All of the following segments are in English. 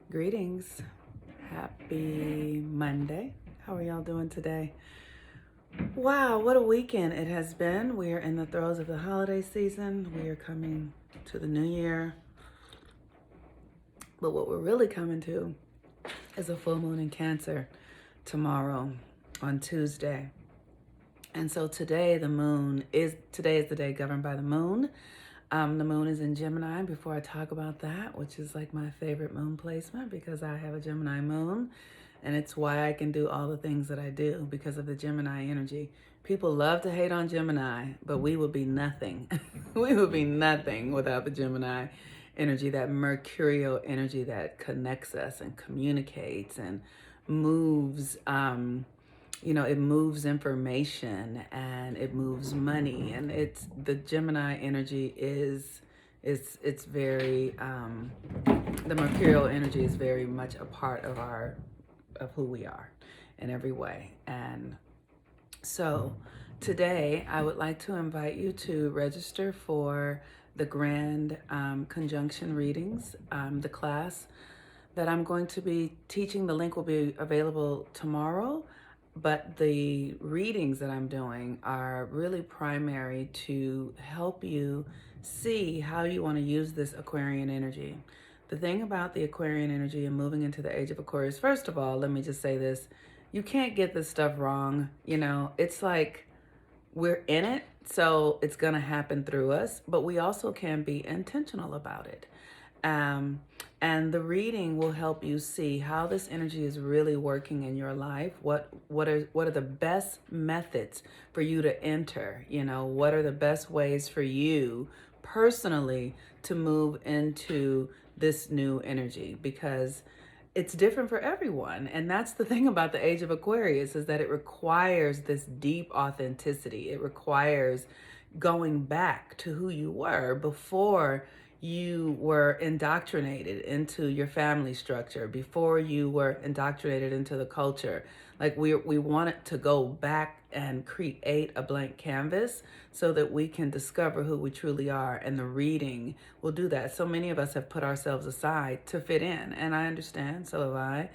Greetings. Happy Monday. How are y'all doing today? Wow, what a weekend it has been. We are in the throes of the holiday season. We are coming to the new year. But what we're really coming to is a full moon in Cancer tomorrow on Tuesday. And so today is the day governed by the moon. The moon is in Gemini. Before I talk about that, which is like my favorite moon placement because I have a Gemini moon, and it's why I can do all the things that I do because of the Gemini energy. People love to hate on Gemini, but we would be nothing. We would be nothing without the Gemini energy, that mercurial energy that connects us and communicates and moves. It moves information and it moves money, and it's the Gemini energy is it's very the mercurial energy is very much a part of who we are in every way. And so today I would like to invite you to register for the grand conjunction readings, the class that I'm going to be teaching. The link will be available tomorrow, but the readings that I'm doing are really primary to help you see how you want to use this Aquarian energy. The thing about the Aquarian energy and moving into the age of Aquarius, first of all, let me just say this. You can't get this stuff wrong. It's like we're in it, so it's going to happen through us, but we also can be intentional about it. And the reading will help you see how this energy is really working in your life. What are the best methods for you to enter? What are the best ways for you personally to move into this new energy? Because it's different for everyone. And that's the thing about the age of Aquarius, is that it requires this deep authenticity. It requires going back to who you were before you were indoctrinated into your family structure, before you were indoctrinated into the culture. Like we want it to go back and create a blank canvas so that we can discover who we truly are. And the reading will do that. So many of us have put ourselves aside to fit in, and I understand, so have I.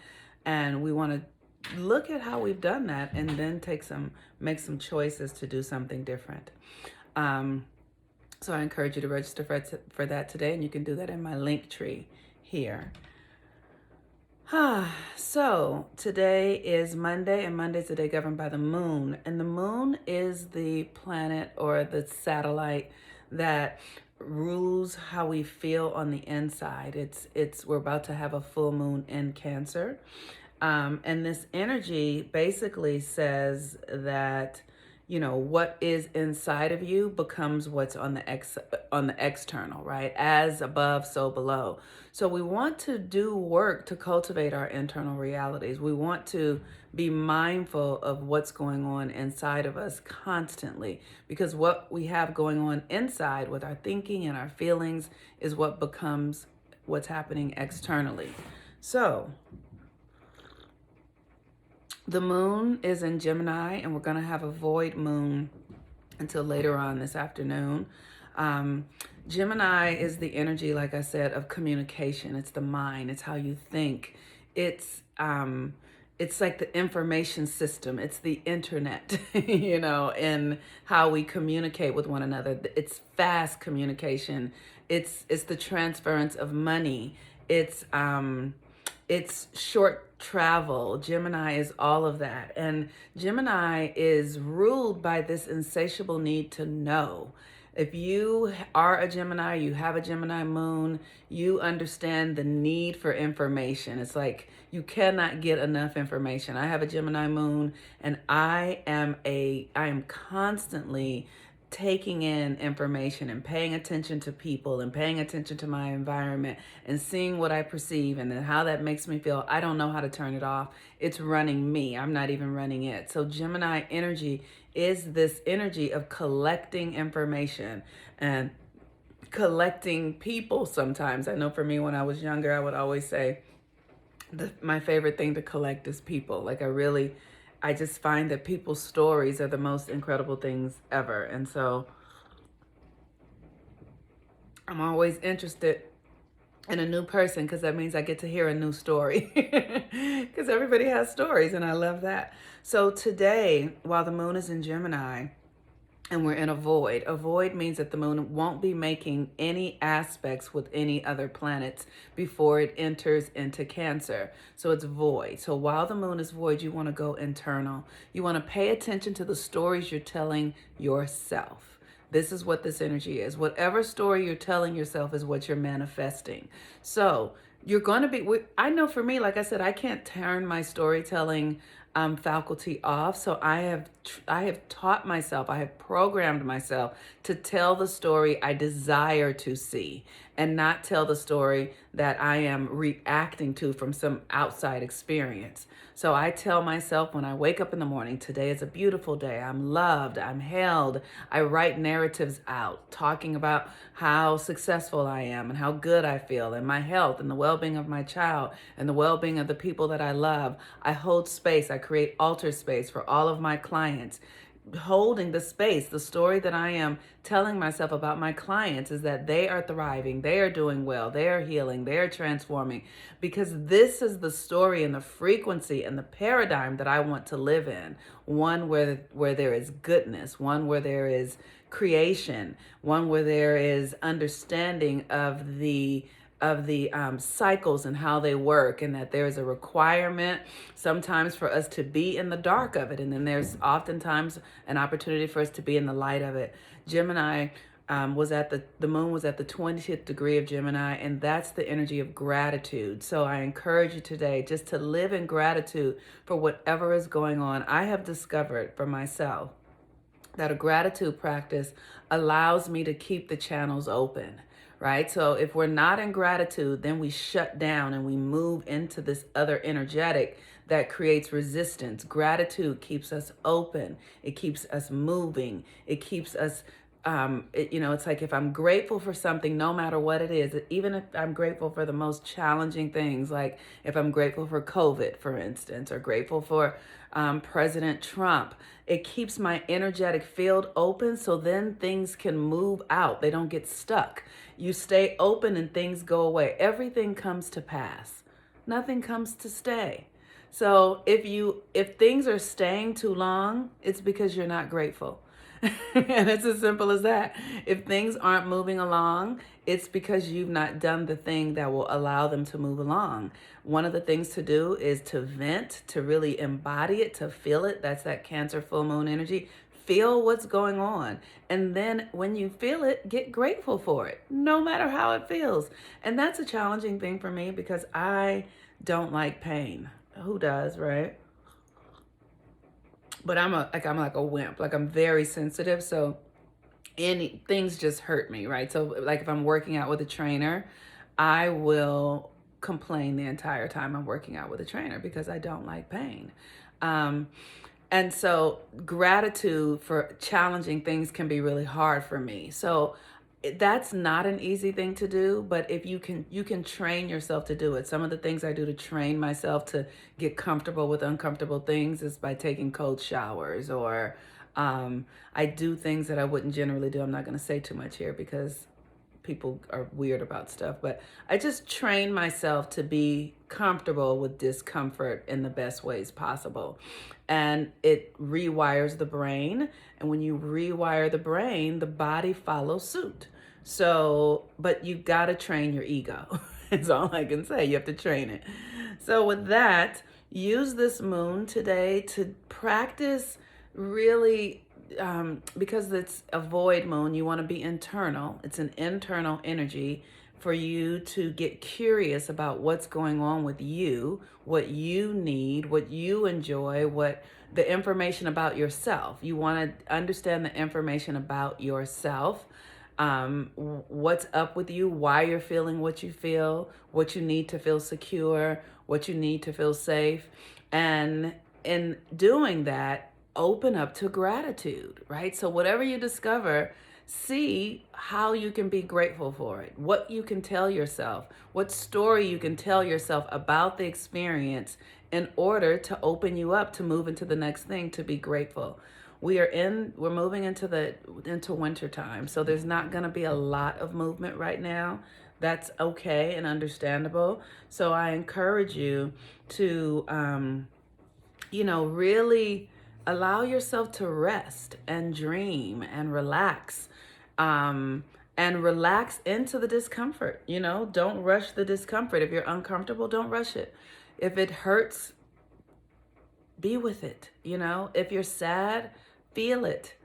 And we want to look at how we've done that and then make some choices to do something different. So I encourage you to register for that today, and you can do that in my link tree here. So today is Monday, and Monday's the day governed by the moon. And the moon is the planet or the satellite that rules how we feel on the inside. We're about to have a full moon in Cancer. And this energy basically says that what is inside of you becomes what's on the external, right? As above, so below. So we want to do work to cultivate our internal realities. We want to be mindful of what's going on inside of us constantly, because what we have going on inside with our thinking and our feelings is what becomes what's happening externally. So the moon is in Gemini, and we're going to have a void moon until later on this afternoon. Gemini is the energy, like I said, of communication. It's the mind. It's how you think. It's like the information system. It's the internet, and how we communicate with one another. It's fast communication. It's the transference of money. It's short travel. Gemini is all of that. And Gemini is ruled by this insatiable need to know. If you are a Gemini, you have a Gemini moon, you understand the need for information. It's like you cannot get enough information. I have a Gemini moon, and I am constantly taking in information and paying attention to people and paying attention to my environment and seeing what I perceive and then how that makes me feel. I don't know how to turn it off. It's running me. I'm not even running it. So Gemini energy is this energy of collecting information and collecting people sometimes. I know for me, when I was younger, I would always say my favorite thing to collect is people. Like I just find that people's stories are the most incredible things ever. And so I'm always interested and a new person, because that means I get to hear a new story. Because everybody has stories, and I love that. So today, while the moon is in Gemini, and we're in a void means that the moon won't be making any aspects with any other planets before it enters into Cancer. So it's void. So while the moon is void, you want to go internal. You want to pay attention to the stories you're telling yourself. This is what this energy is. Whatever story you're telling yourself is what you're manifesting. So you're going to be, I know for me, like I said, I can't turn my storytelling faculty off. So I have taught myself, I have programmed myself to tell the story I desire to see, and not tell the story that I am reacting to from some outside experience. So I tell myself when I wake up in the morning, today is a beautiful day. I'm loved. I'm held. I write narratives out talking about how successful I am and how good I feel and my health and the well-being of my child and the well-being of the people that I love. I hold space. I create altar space for all of my clients. Holding the space, the story that I am telling myself about my clients is that they are thriving, they are doing well, they are healing, they are transforming, because this is the story and the frequency and the paradigm that I want to live in. One where there is goodness, one where there is creation, one where there is understanding of the cycles and how they work, and that there's a requirement sometimes for us to be in the dark of it, and then there's oftentimes an opportunity for us to be in the light of it. Gemini was at the moon was at the 20th degree of Gemini, and that's the energy of gratitude. So I encourage you today just to live in gratitude for whatever is going on. I have discovered for myself that a gratitude practice allows me to keep the channels open. Right? So if we're not in gratitude, then we shut down and we move into this other energetic that creates resistance. Gratitude keeps us open. It keeps us moving. It keeps us, it's like if I'm grateful for something, no matter what it is, even if I'm grateful for the most challenging things, like if I'm grateful for COVID, for instance, or grateful for President Trump, it keeps my energetic field open, so then things can move out. They don't get stuck. You stay open and things go away. Everything comes to pass. Nothing comes to stay. So if things are staying too long, it's because you're not grateful. And it's as simple as that. If things aren't moving along, it's because you've not done the thing that will allow them to move along. One of the things to do is to vent, to really embody it, to feel it. That's that Cancer full moon energy. Feel what's going on. And then when you feel it, get grateful for it, no matter how it feels. And that's a challenging thing for me because I don't like pain. Who does, right? But I'm like a wimp. Like, I'm very sensitive. So things just hurt me, right? So like if I'm working out with a trainer, I will complain the entire time I'm working out with a trainer because I don't like pain. And so gratitude for challenging things can be really hard for me. So that's not an easy thing to do, but if you can train yourself to do it. Some of the things I do to train myself to get comfortable with uncomfortable things is by taking cold showers, or I do things that I wouldn't generally do. I'm not going to say too much here because people are weird about stuff, but I just train myself to be comfortable with discomfort in the best ways possible. And it rewires the brain. And when you rewire the brain, the body follows suit. So, but you got to train your ego. That's all I can say. You have to train it. So with that, use this moon today to practice really, because it's a void moon, you want to be internal. It's an internal energy for you to get curious about what's going on with you, what you need, what you enjoy, what the information about yourself. You want to understand the information about yourself, what's up with you, why you're feeling what you feel, what you need to feel secure, what you need to feel safe. And in doing that, open up to gratitude, right? So whatever you discover, see how you can be grateful for it, what you can tell yourself, what story you can tell yourself about the experience in order to open you up to move into the next thing, to be grateful. We're moving into winter time, so there's not going to be a lot of movement right now. That's okay and understandable. So I encourage you to, really allow yourself to rest and dream and relax. And relax into the discomfort. Don't rush the discomfort. If you're uncomfortable, don't rush it. If it hurts, be with it. If you're sad, feel it.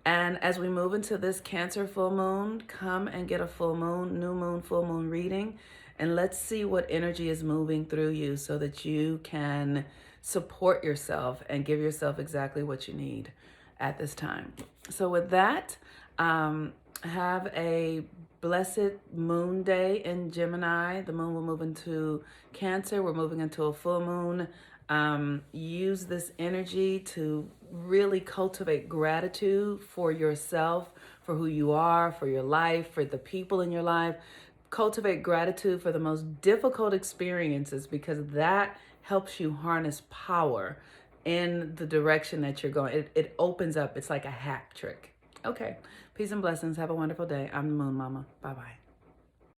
And as we move into this Cancer full moon, come and get a full moon, new moon, full moon reading. And let's see what energy is moving through you so that you can support yourself and give yourself exactly what you need at this time. So with that, have a blessed moon day in Gemini. The moon will move into Cancer. We're moving into a full moon. Use this energy to really cultivate gratitude for yourself, for who you are, for your life, for the people in your life. Cultivate gratitude for the most difficult experiences, because that helps you harness power in the direction that you're going. It opens up. It's like a hack trick. Okay. Peace and blessings. Have a wonderful day. I'm the Moon Mama. Bye-bye.